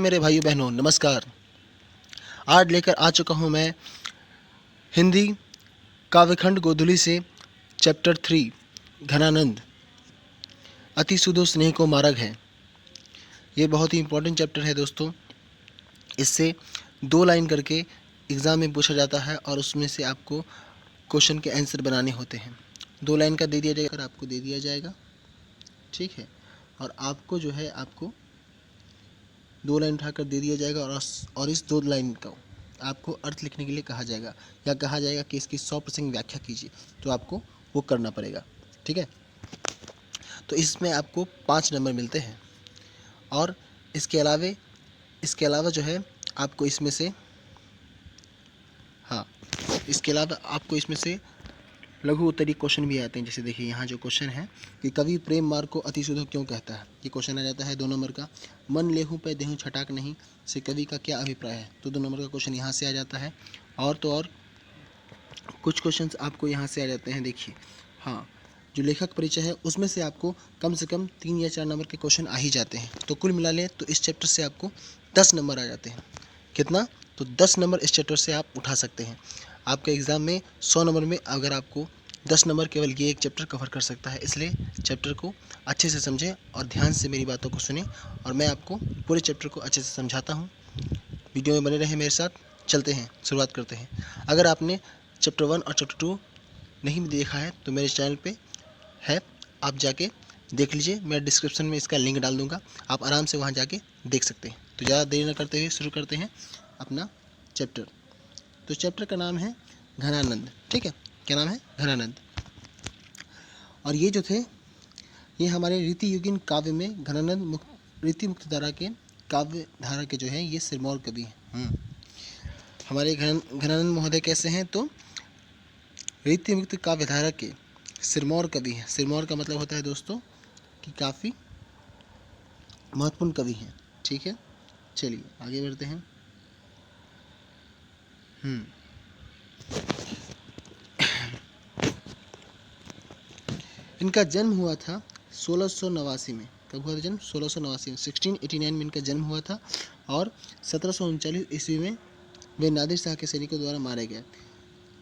मेरे भाइयों बहनों, नमस्कार। आज लेकर आ चुका हूँ मैं हिंदी काव्यखंड गोधुली से चैप्टर 3 घनानंद अति सुदो स्नेह को मार्ग है। ये बहुत ही इम्पोर्टेंट चैप्टर है दोस्तों। इससे 2 लाइन करके एग्ज़ाम में पूछा जाता है और उसमें से आपको क्वेश्चन के आंसर बनाने होते हैं। 2 लाइन का दे दिया जाएगा, आपको दे दिया जाएगा, ठीक है। और आपको जो है आपको 2 लाइन उठाकर दे दिया जाएगा और इस 2 लाइन का आपको अर्थ लिखने के लिए कहा जाएगा या कहा जाएगा कि इसकी 100% व्याख्या कीजिए, तो आपको वो करना पड़ेगा, ठीक है। तो इसमें आपको 5 नंबर मिलते हैं और इसके अलावा जो है आपको इसमें से इसके अलावा आपको इसमें से लघु उत्तरीय क्वेश्चन भी आते हैं। जैसे देखिए यहाँ जो क्वेश्चन है कि कवि प्रेम मार्ग को अति सुधो क्यों कहता है, ये क्वेश्चन आ जाता है 2 नंबर का। मन लेहूं पे देहूं छटाक नहीं से कवि का क्या अभिप्राय है, तो 2 नंबर का क्वेश्चन यहाँ से आ जाता है। और तो और कुछ क्वेश्चंस आपको यहाँ से आ जाते हैं। देखिए जो लेखक परिचय है उसमें से आपको कम से कम 3 या 4 नंबर के क्वेश्चन आ ही जाते हैं। तो कुल मिला लें तो इस चैप्टर से आपको 10 नंबर आ जाते हैं। कितना? तो 10 नंबर इस चैप्टर से आप उठा सकते हैं। आपके एग्ज़ाम में 100 नंबर में अगर आपको 10 नंबर केवल ये एक चैप्टर कवर कर सकता है। इसलिए चैप्टर को अच्छे से समझें और ध्यान से मेरी बातों को सुनें और मैं आपको पूरे चैप्टर को अच्छे से समझाता हूँ। वीडियो में बने रहें मेरे साथ। चलते हैं, शुरुआत करते हैं। अगर आपने चैप्टर 1 और चैप्टर 2 नहीं देखा है तो मेरे चैनल पे है, आप जाके देख लीजिए। मैं डिस्क्रिप्शन में इसका लिंक डाल दूँगा, आप आराम से वहाँ जाके देख सकते हैं। तो ज़्यादा देरी न करते हुए शुरू करते हैं अपना चैप्टर। तो चैप्टर का नाम है घनानंद, ठीक है। क्या नाम है? घनानंद। और ये जो थे ये हमारे रीति युगीन काव्य में घनानंद रीति मुक्त धारा के काव्य धारा के जो हैं ये सिरमौर कवि हैं। हमारे घनानंद महोदय कैसे हैं? तो रीति मुक्त काव्य धारा के सिरमौर कवि हैं। सिरमौर का मतलब होता है दोस्तों कि काफ़ी महत्वपूर्ण कवि हैं, ठीक है। चलिए आगे बढ़ते हैं। इनका जन्म हुआ था 1689 में। कब हुआ था जन्म? 1689 में। 1689 में इनका जन्म हुआ था और 1739 ईस्वी में वे नादिर शाह के सैनिकों द्वारा मारे गए।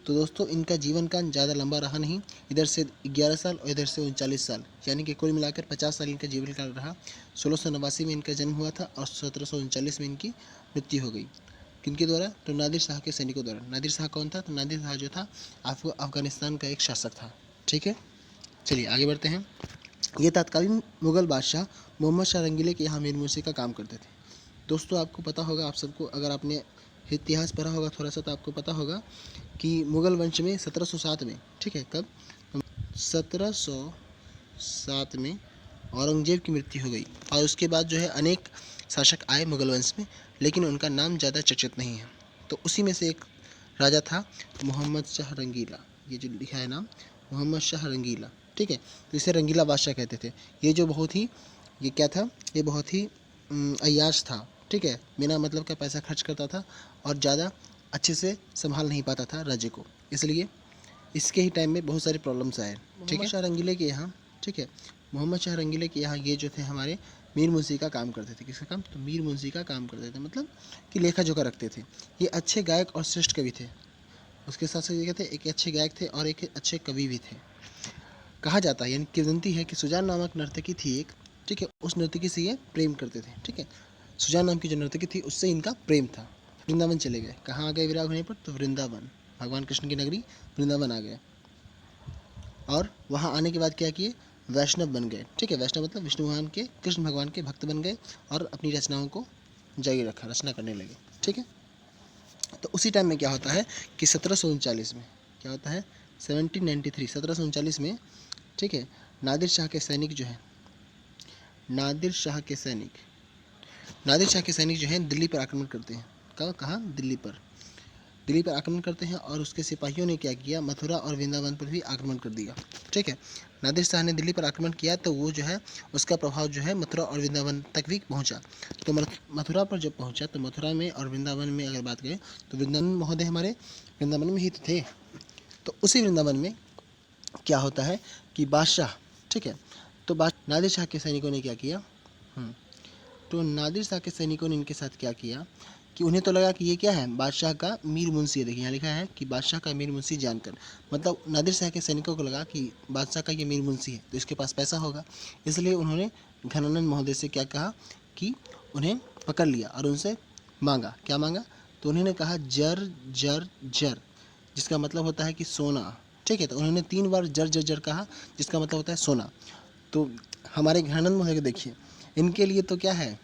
तो दोस्तों इनका जीवन काल ज़्यादा लंबा रहा नहीं, इधर से 11 साल और इधर से 39 साल, यानी कि कुल मिलाकर 50 साल इनका जीवन काल रहा। 1689 में इनका जन्म हुआ था और 1739 में इनकी मृत्यु हो गई। किनके द्वारा? तो नादिर शाह के सैनिकों द्वारा। नादिर शाह कौन था? तो नादिर शाह जो था अफगानिस्तान का एक शासक था, ठीक है। चलिए आगे बढ़ते हैं। ये तत्कालीन मुग़ल बादशाह मोहम्मद शाह रंगीले के यहाँ मीर मुंशी का काम करते थे। दोस्तों आपको पता होगा, आप सबको अगर आपने इतिहास पढ़ा होगा थोड़ा सा तो आपको पता होगा कि मुग़ल वंश में 1707 में, ठीक है, कब? 1707 में औरंगजेब की मृत्यु हो गई और उसके बाद जो है अनेक शासक आए मुग़ल वंश में, लेकिन उनका नाम ज़्यादा चर्चित नहीं है। तो उसी में से एक राजा था मोहम्मद शाह रंगीला। ये जो लिखा है नाम मोहम्मद शाह रंगीला, ठीक है। तो इसे रंगीला बादशाह कहते थे। ये क्या था? ये बहुत ही अय्याश था, ठीक है। बिना मतलब का पैसा खर्च करता था और ज़्यादा अच्छे से संभाल नहीं पाता था राज्य को, इसलिए इसके ही टाइम में बहुत सारे प्रॉब्लम्स आए, ठीक है। शाह रंगीले के यहाँ, ठीक है, मोहम्मद शाह रंगीले के यहाँ ये जो थे हमारे मीर मुंशी का काम करते थे। किसका काम? तो मीर मुंशी का काम करते थे, मतलब कि लेखा जोखा रखते थे। ये अच्छे गायक और श्रेष्ठ कवि थे। उसके साथ साथ ये कहते एक अच्छे गायक थे और एक अच्छे कवि भी थे। कहा जाता है, यानी किंवदंती है कि सुजान नामक नर्तकी थी एक, ठीक है। उस नर्तकी से ये प्रेम करते थे, ठीक है। सुजान नाम की जो नर्तकी थी उससे इनका प्रेम था। वृंदावन चले गए। कहाँ आ गए विराग होने पर? तो वृंदावन, भगवान कृष्ण की नगरी वृंदावन आ गए और वहाँ आने के बाद क्या किए? वैष्णव बन गए, ठीक है। वैष्णव मतलब विष्णु भगवान के, कृष्ण भगवान के भक्त बन गए और अपनी रचनाओं को जारी रखा, रचना करने लगे, ठीक है। तो उसी टाइम में क्या होता है कि 1739 में क्या होता है? 1739 में, ठीक है, नादिर शाह के सैनिक जो हैं दिल्ली पर आक्रमण करते हैं। कहाँ? दिल्ली पर आक्रमण करते हैं और उसके सिपाहियों ने क्या किया? मथुरा और वृंदावन पर भी आक्रमण कर दिया, ठीक है। नादिर शाह ने दिल्ली पर आक्रमण किया तो वो जो है उसका प्रभाव जो है मथुरा और वृंदावन तक भी पहुंचा। तो मथुरा पर जब पहुंचा तो मथुरा में और वृंदावन में अगर बात करें तो वृंदावन महोदय हमारे वृंदावन में ही तो थे। तो उसी वृंदावन में क्या होता है कि बादशाह, ठीक है, तो नादिर शाह के सैनिकों ने क्या किया? तो नादिर शाह के सैनिकों ने इनके साथ क्या किया कि उन्हें तो लगा कि ये क्या है, बादशाह का मीर मुंशी है। देखिए यहाँ लिखा है कि बादशाह का मीर मुंशी जानकर, मतलब नादिर शाह के सैनिकों को लगा कि बादशाह का ये मीर मुंशी है तो इसके पास पैसा होगा, इसलिए उन्होंने घनानंद महोदय से क्या कहा कि उन्हें पकड़ लिया और उनसे मांगा। क्या मांगा? तो उन्होंने कहा जर जर जर, जिसका मतलब होता है कि सोना। ठीक है, तो उन्होंने 3 बार जर जर जर कहा, जिसका मतलब होता है सोना। तो हमारे घनानंद महोदय को देखिए, इनके लिए तो क्या है,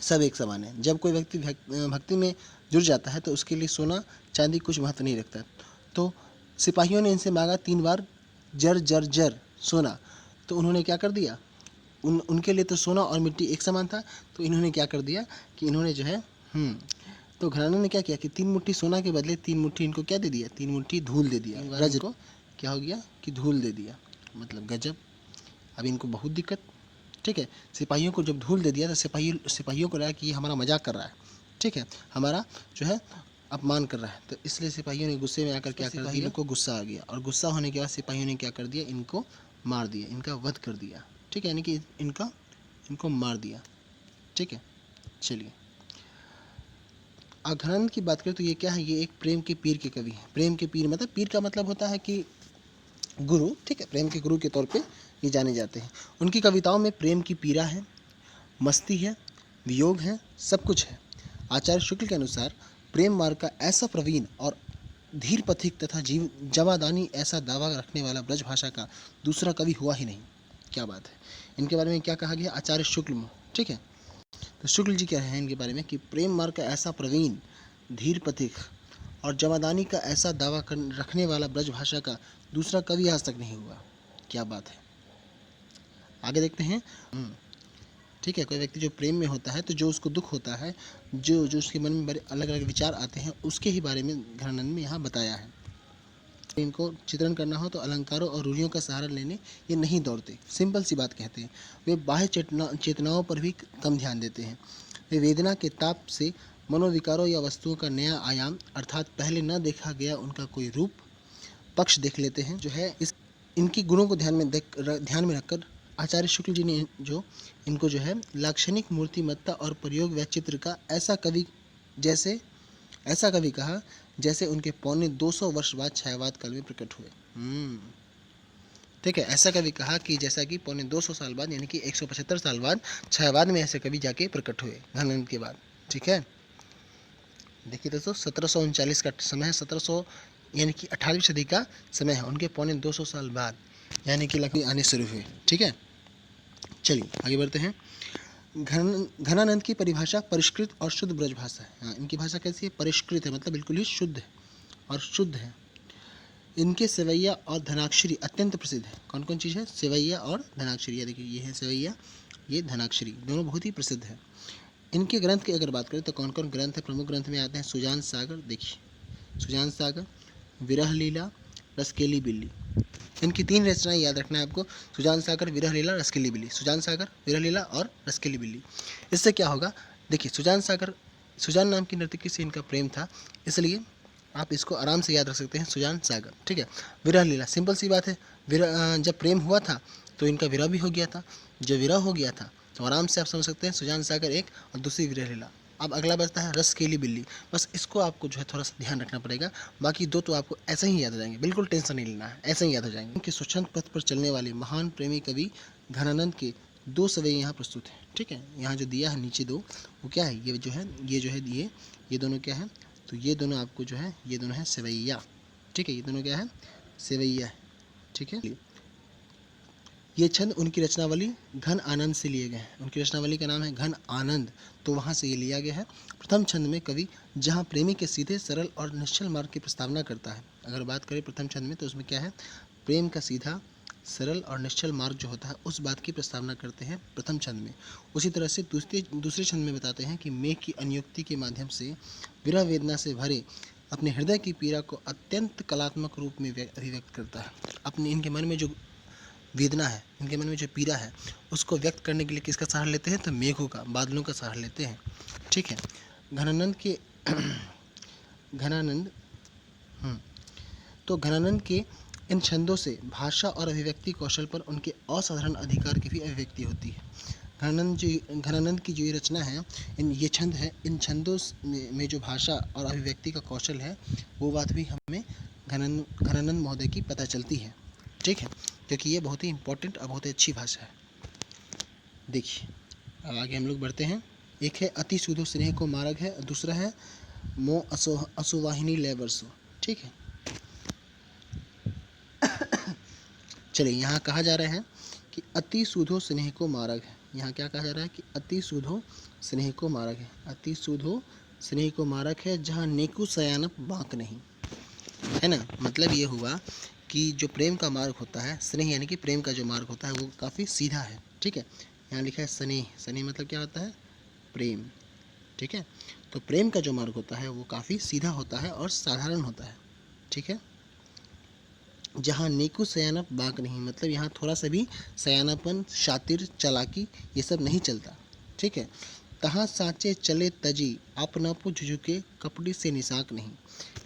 सब एक समान है। जब कोई व्यक्ति भक्ति में जुड़ जाता है तो उसके लिए सोना चांदी कुछ महत्व नहीं रखता। तो सिपाहियों ने इनसे मांगा 3 बार जर जर जर सोना, तो उन्होंने क्या कर दिया, उनके लिए तो सोना और मिट्टी एक समान था, तो इन्होंने क्या कर दिया कि इन्होंने जो है तो घराने ने क्या किया कि 3 मुट्ठी सोना के बदले 3 मुट्ठी इनको क्या दे दिया, 3 मुट्ठी धूल दे दिया। रज को क्या हो गया कि धूल दे दिया, मतलब गजब। अब इनको बहुत दिक्कत। ठीक है, सिपाहियों को जब धूल दे दिया तो सिपाहियों को लगा कि ये हमारा मजाक कर रहा है। ठीक है, हमारा जो है अपमान कर रहा है, तो इसलिए सिपाहियों ने गुस्से में आकर क्या कर दिया, इनको गुस्सा आ गया, और गुस्सा होने के बाद सिपाहियों ने क्या कर दिया, इनको मार दिया, इनका वध कर दिया। ठीक है, यानी कि इनको मार दिया। ठीक है, चलिए घनानंद की बात करें तो ये क्या है, ये एक प्रेम के पीर के कवि हैं। प्रेम के पीर मतलब, पीर का मतलब होता है कि गुरु। ठीक है, प्रेम के गुरु के तौर पे ये जाने जाते हैं। उनकी कविताओं में प्रेम की पीड़ा है, मस्ती है, वियोग है, सब कुछ है। आचार्य शुक्ल के अनुसार प्रेम मार्ग का ऐसा प्रवीण और धीर पथिक तथा जवादानी ऐसा दावा रखने वाला ब्रज भाषा का दूसरा कवि हुआ ही नहीं। क्या बात है। इनके बारे में क्या कहा गया, आचार्य शुक्ल में। ठीक है, तो शुक्ल जी क्या है इनके बारे में कि प्रेम मार्ग का ऐसा प्रवीण, धीर पथिक और जवादानी का ऐसा दावा रखने वाला ब्रज भाषा का दूसरा कवि आज तक नहीं हुआ। क्या बात है, आगे देखते हैं। ठीक है, कोई व्यक्ति जो प्रेम में होता है तो जो उसको दुख होता है, जो उसके मन में बड़े अलग अलग विचार आते हैं, उसके ही बारे में घनानंद में यहाँ बताया है। इनको चित्रण करना हो तो अलंकारों और रूढ़ियों का सहारा लेने ये नहीं दौड़ते, सिंपल सी बात कहते हैं। वे बाह्य चेतनाओं पर भी कम ध्यान देते हैं। वे वेदना के ताप से मनोविकारों या वस्तुओं का नया आयाम, अर्थात पहले न देखा गया उनका कोई रूप पक्ष देख लेते हैं। जो है इनकी गुणों को ध्यान में रखकर आचार्य शुक्ल जी ने जो इनको जो है लाक्षणिक मूर्तिमत्ता और प्रयोग व चित्र का ऐसा कवि कहा जैसे उनके 250 वर्ष बाद छायावाद काल में प्रकट हुए। ठीक है, ऐसा कवि कहा कि जैसा कि 250 साल बाद, यानी कि 175 साल बाद छायावाद में ऐसे कवि जाके प्रकट हुए घनानंद के बाद। ठीक है, देखिए दोस्तों 1739 का समय है, 1700 यानी कि 18वीं सदी का समय है, उनके 250 साल बाद यानी कि लकड़ी आने शुरू हुए। ठीक है, चलिए आगे बढ़ते हैं। घनानंद की परिभाषा परिष्कृत और शुद्ध ब्रज भाषा है। हाँ, इनकी भाषा कैसी है, परिष्कृत है, मतलब बिल्कुल ही शुद्ध है और शुद्ध है। इनके सेवैया और धनाक्षरी अत्यंत प्रसिद्ध है। कौन कौन चीज़ है, सेवैया और धनाक्षरी। ये देखिए, ये है सेवैया, ये धनाक्षरी, दोनों बहुत ही प्रसिद्ध है। इनके ग्रंथ की अगर बात करें तो कौन कौन ग्रंथ है, प्रमुख ग्रंथ में आते हैं सुजान सागर। देखिए सुजान सागर, विरह लीला, रसकेली बिल्ली। इनकी 3 रचनाएं याद रखना है आपको, सुजान सागर, विरह लीला, रसकेली बिल्ली। सुजान सागर, विरह लीला और रसकेली बिल्ली। इससे क्या होगा, देखिए सुजान नाम की नर्तकी से इनका प्रेम था, इसलिए आप इसको आराम से याद रख सकते हैं, सुजान सागर। ठीक है, विरह लीला, सिंपल सी बात है, जब प्रेम हुआ था तो इनका विरह भी हो गया था। जब विरह हो गया था तो आराम से आप समझ सकते हैं, सुजान सागर एक और दूसरी विरह लीला। अब अगला बचता है रसकेली बिल्ली। बस इसको आपको जो है थोड़ा सा ध्यान रखना पड़ेगा, बाकी 2 तो आपको ऐसे ही याद हो जाएंगे, बिल्कुल टेंशन नहीं लेना है, ऐसे ही याद हो जाएंगे। उनके स्वच्छंद पथ पर चलने वाले महान प्रेमी कवि घनानंद के 2 सवैये यहाँ प्रस्तुत हैं। ठीक है, यहाँ जो दिया है नीचे 2, वो क्या है, ये दोनों क्या है, तो ये दोनों आपको जो है, ये दोनों है सेवैया। ठीक है, ये दोनों क्या है, सेवैया है। ठीक है, ये छंद उनकी रचनावली घन आनंद से लिए गए हैं। उनकी रचनावली का नाम है घन आनंद, तो वहाँ से ये लिया गया है। प्रथम छंद में कवि जहाँ प्रेमी के सीधे, सरल और निश्चल मार्ग की प्रस्तावना करता है। अगर बात करें प्रथम छंद में तो उसमें क्या है, प्रेम का सीधा, सरल और निश्चल मार्ग जो होता है उस बात की प्रस्तावना करते हैं प्रथम छंद में। उसी तरह से दूसरे छंद में बताते हैं कि मेघ की अनुयुक्ति के माध्यम से विरह वेदना से भरे अपने हृदय की पीड़ा को अत्यंत कलात्मक रूप में अभिव्यक्त करता है। अपने इनके मन में जो वेदना है, इनके मन में जो पीड़ा है, उसको व्यक्त करने के लिए किसका सहारा लेते हैं, तो मेघों का, बादलों का सहारा लेते हैं। ठीक है, घनानंद के इन छंदों से भाषा और अभिव्यक्ति कौशल पर उनके असाधारण अधिकार की भी अभिव्यक्ति होती है। घनानंद की जो ये रचना है, ये छंद है, इन छंदों में जो भाषा और अभिव्यक्ति का कौशल है वो बात भी हमें घनानंद महोदय की पता चलती है। ठीक है, क्योंकि ये बहुत ही इम्पोर्टेंट और बहुत ही अच्छी भाषा है। देखिए अब आगे हम लोग बढ़ते हैं। एक है अति सुधो स्नेह को मार्ग है, दूसरा है मो असुवाहिनी लय वर्षो। ठीक है, चलिए यहाँ कहा जा रहा है कि अति सुधो स्नेह को मार्ग है। यहाँ क्या कहा जा रहा है कि अति सुधो स्नेह को मार्ग है, अति सुधो स्नेह को मार्ग है जहाँ नेकु सयानप बांक नहीं, है ना। मतलब ये हुआ कि जो प्रेम का मार्ग होता है, स्नेह यानी कि प्रेम का जो मार्ग होता है वो काफ़ी सीधा है। ठीक है, यहाँ लिखा है स्नेह, स्नेह मतलब क्या होता है, प्रेम। ठीक है, तो प्रेम का जो मार्ग होता है वो काफ़ी सीधा होता है और साधारण होता है। ठीक है, जहाँ नेकु सयानप बांक नहीं, मतलब यहाँ थोड़ा सा भी सयानापन, शातिर, चालाकी ये सब नहीं चलता। ठीक है, तहाँ साँचे चले तजी आपनापो झुझुके कपड़ी से निशाक नहीं।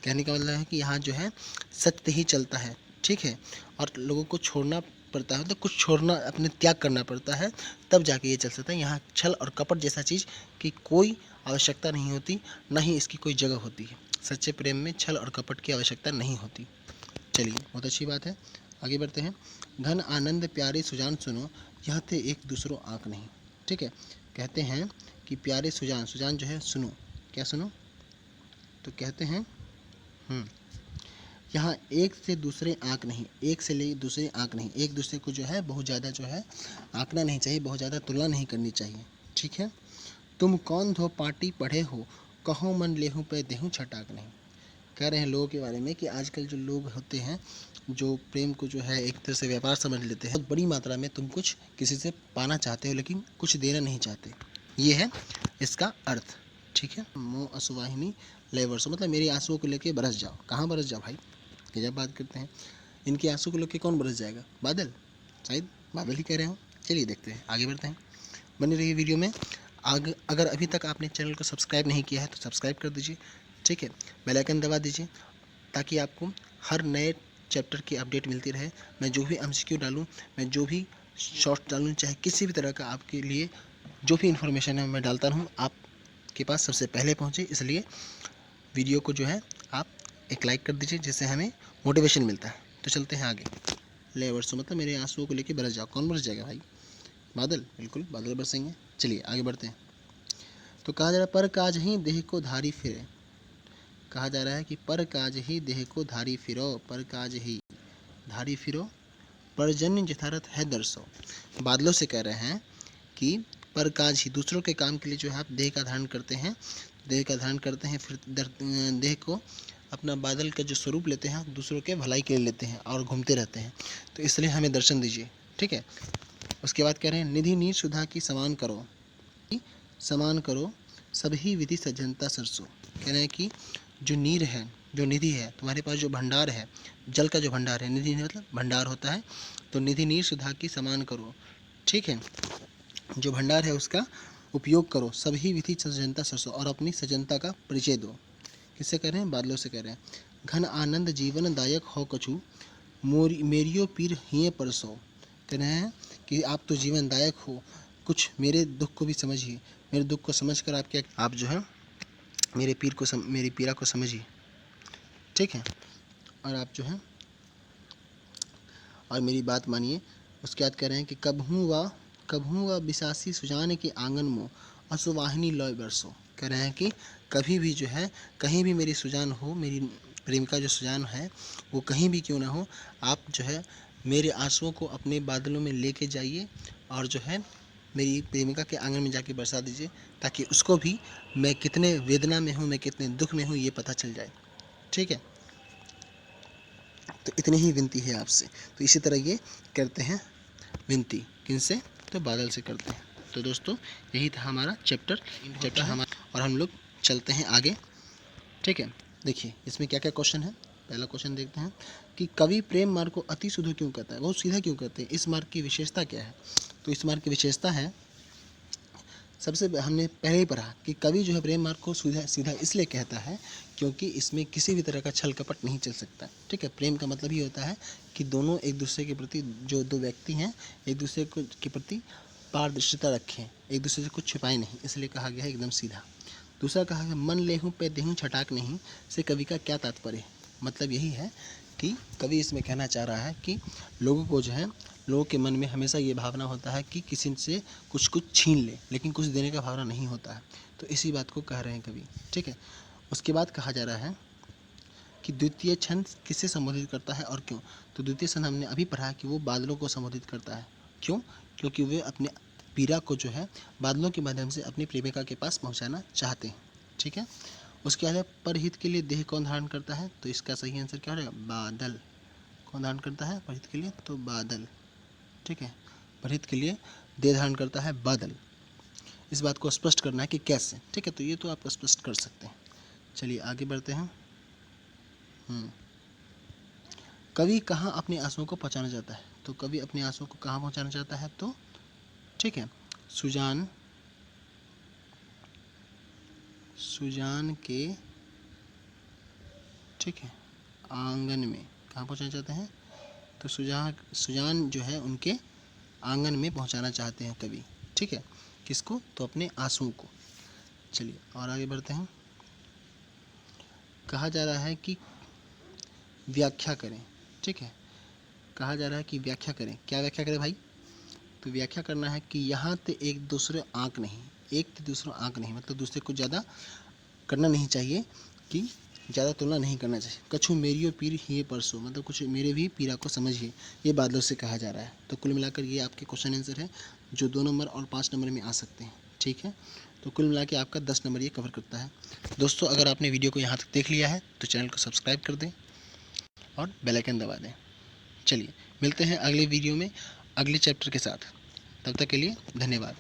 कहने का मतलब है कि यहाँ जो है सत्य ही चलता है। ठीक है, और लोगों को छोड़ना पड़ता है, मतलब कुछ छोड़ना, अपने त्याग करना पड़ता है, तब जाके ये चल सकता है। यहाँ छल और कपट जैसा चीज़ की कोई आवश्यकता नहीं होती, ना ही इसकी कोई जगह होती है। सच्चे प्रेम में छल और कपट की आवश्यकता नहीं होती। चलिए बहुत अच्छी बात है, आगे बढ़ते हैं। घन आनंद प्यारे सुजान सुनो, यह थे एक दूसरों आँख नहीं। ठीक है, कहते हैं कि प्यारे सुजान, सुजान जो है सुनो, क्या सुनो, तो कहते हैं यहाँ एक से दूसरे आँख नहीं, एक से ले दूसरे आँख नहीं, एक दूसरे को जो है बहुत ज़्यादा जो है आँकना नहीं चाहिए, बहुत ज़्यादा तुलना नहीं करनी चाहिए। ठीक है, तुम कौन धो पाटी पढ़े हो, कहो मन लेहूँ पे देहूँ छटाक नहीं। कह रहे हैं लोगों के बारे में कि आजकल जो लोग होते हैं जो प्रेम को जो है एक तरह से व्यापार समझ लेते हैं। बहुत बड़ी मात्रा में तुम कुछ किसी से पाना चाहते हो लेकिन कुछ देना नहीं चाहते, ये है इसका अर्थ। ठीक है, मो असुवाहिनी लय वर्षो, मतलब मेरे आंसुओं को लेके बरस जाओ। कहाँ बरस जाओ भाई, गजब बात करते हैं। इनके आंसू को लेके कौन बरस जाएगा, बादल, शायद बादल ही कह रहे हो। चलिए देखते हैं, आगे बढ़ते हैं, बने रहिए वीडियो में। अगर अभी तक आपने चैनल को सब्सक्राइब नहीं किया है तो सब्सक्राइब कर दीजिए। ठीक है, बेल आइकन दबा दीजिए ताकि आपको हर नए चैप्टर की अपडेट मिलती रहे। मैं जो भी एमसीक्यू डालूँ, मैं जो भी शॉर्ट डालूँ, चाहे किसी भी तरह का आपके लिए जो भी इन्फॉर्मेशन है मैं डालता रहूँ, आपके पास सबसे पहले पहुँचे। इसलिए वीडियो को जो है आप एक लाइक कर दीजिए, जिससे हमें मोटिवेशन मिलता है। तो चलते हैं आगे। ले वर्षों मतलब मेरे आंसुओं को लेकर बरस जाओ, कौन बरस जाएगा भाई, बादल, बिल्कुल बादल बरसेंगे। चलिए आगे बढ़ते हैं। तो कहा जा रहा है पर काज ही देह को धारी फिरे, कहा जा रहा है कि पर काज ही देह को धारी फिरो, पर काज ही धारी फिरो, परजन्य यथारथ है दर्शो। बादलों से कह रहे हैं कि पर काज ही, दूसरों के काम के लिए जो है आप देह का धारण करते हैं, देह का धारण करते हैं, फिर देह को अपना बादल का जो स्वरूप लेते हैं, दूसरों के भलाई के लिए लेते हैं और घूमते रहते हैं, तो इसलिए हमें दर्शन दीजिए। ठीक है, उसके बाद कह रहे हैं निधि नीर सुधा की समान करो, समान करो सभी विधि सज्जनता सरसों। कह रहे हैं कि जो नीर है, जो निधि है, तुम्हारे पास जो भंडार है, जल का जो भंडार है, निधि मतलब भंडार होता है, तो निधि नीर सुधा की समान करो। ठीक है, जो भंडार है उसका उपयोग करो, सभी विधि सज्जनता सरसों, और अपनी सज्जनता का परिचय दो। किससे कह रहे हैं, बादलों से कह रहे हैं। घन आनंद जीवन दायक हो कछु, मेरियो पीर हिये परसो। कह रहे हैं कि आप तो जीवन दायक हो, कुछ मेरे दुख को भी समझिए, मेरे दुख को समझकर आप जो है मेरे मेरी पीड़ा को समझिए। ठीक है, और आप जो है और मेरी बात मानिए। उसके बाद कह रहे हैं कि कब हूँ व बिसासी सुजान के आंगन मो असुवाहिनी लय बरसो। कह रहे हैं कि कभी भी जो है, कहीं भी मेरी सुजान हो, मेरी प्रेमिका जो सुजान है वो कहीं भी क्यों ना हो, आप जो है मेरे आंसुओं को अपने बादलों में लेके जाइए और जो है मेरी प्रेमिका के आंगन में जाके बरसा दीजिए, ताकि उसको भी मैं कितने वेदना में हूँ, मैं कितने दुख में हूँ, ये पता चल जाए। ठीक है, तो इतनी ही विनती है आपसे। तो इसी तरह ये करते हैं विनती, किनसे, तो बादल से करते हैं। तो दोस्तों यही था हमारा चैप्टर हमारा, और हम लोग चलते हैं आगे। ठीक है, देखिए इसमें क्या क्या क्वेश्चन है। पहला क्वेश्चन देखते हैं कि कवि प्रेम मार्ग को अति सुधो क्यों कहता है, बहुत सीधा क्यों कहते हैं, इस मार्ग की विशेषता क्या है। तो इस मार्ग की विशेषता है, सबसे हमने पहले ही पढ़ा कि कवि जो है प्रेम मार्ग को सीधा सीधा इसलिए कहता है क्योंकि इसमें किसी भी तरह का छल कपट नहीं चल सकता। ठीक है, प्रेम का मतलब ही होता है कि दोनों एक दूसरे के प्रति, जो दो व्यक्ति हैं एक दूसरे के प्रति पारदर्शिता रखें, एक दूसरे से कुछ छिपाए नहीं, इसलिए कहा गया है एकदम सीधा। दूसरा कहा है मन लेहूँ पे देहूँ छटाक नहीं, से कवि का क्या तात्पर्य है? मतलब यही है कि कवि इसमें कहना चाह रहा है कि लोगों को जो है, लोगों के मन में हमेशा ये भावना होता है कि किसी से कुछ कुछ छीन ले, लेकिन कुछ देने का भावना नहीं होता है। तो इसी बात को कह रहे हैं कवि, ठीक है। उसके बाद कहा जा रहा है कि द्वितीय छंद किसे संबोधित करता है और क्यों? तो द्वितीय छंद हमने अभी पढ़ा कि वो बादलों को संबोधित करता है। क्यों? क्योंकि वे अपने पीड़ा को जो है बादलों के माध्यम से अपनी प्रेमिका के पास पहुंचाना चाहते हैं, ठीक है। उसके बाद है परहित के लिए देह कौन धारण करता है? तो इसका सही आंसर क्या रहेगा? बादल। कौन धारण करता है परहित के लिए? तो बादल, ठीक है। परहित के लिए देह धारण करता है बादल। इस बात को स्पष्ट करना है कि कैसे, ठीक है। तो ये तो आप स्पष्ट कर सकते हैं। चलिए आगे बढ़ते हैं। कवि कहाँ अपने आंसुओं को पहुँचाना चाहता है? तो कवि अपने आंसुओं को कहाँ पहुँचाना चाहता है? तो ठीक है, सुजान के, ठीक है, आंगन में। कहाँ पहुँचाना चाहते हैं? तो सुजान जो है उनके आंगन में पहुँचाना चाहते हैं कवि, ठीक है। किसको? तो अपने आंसुओं को। चलिए और आगे बढ़ते हैं। कहा जा रहा है कि व्याख्या करें, ठीक है। कहा जा रहा है कि व्याख्या करें। क्या व्याख्या करें भाई? तो व्याख्या करना है कि यहाँ ते एक दूसरे आँक नहीं, एक ते दूसरा आँक नहीं, मतलब दूसरे को ज़्यादा करना नहीं चाहिए, कि ज़्यादा तुलना नहीं करना चाहिए। कछु मेरियो पीर ही परसों, मतलब कुछ मेरे भी पीड़ा को समझिए, ये बादलों से कहा जा रहा है। तो कुल मिलाकर ये आपके क्वेश्चन आंसर है जो 2 नंबर और 5 नंबर में आ सकते हैं, ठीक है। तो कुल मिला के आपका 10 नंबर ये कवर करता है। दोस्तों अगर आपने वीडियो को यहाँ तक देख लिया है तो चैनल को सब्सक्राइब कर दें और बेल आइकन दबा दें। चलिए मिलते हैं अगले वीडियो में अगले चैप्टर के साथ, तब तक के लिए धन्यवाद।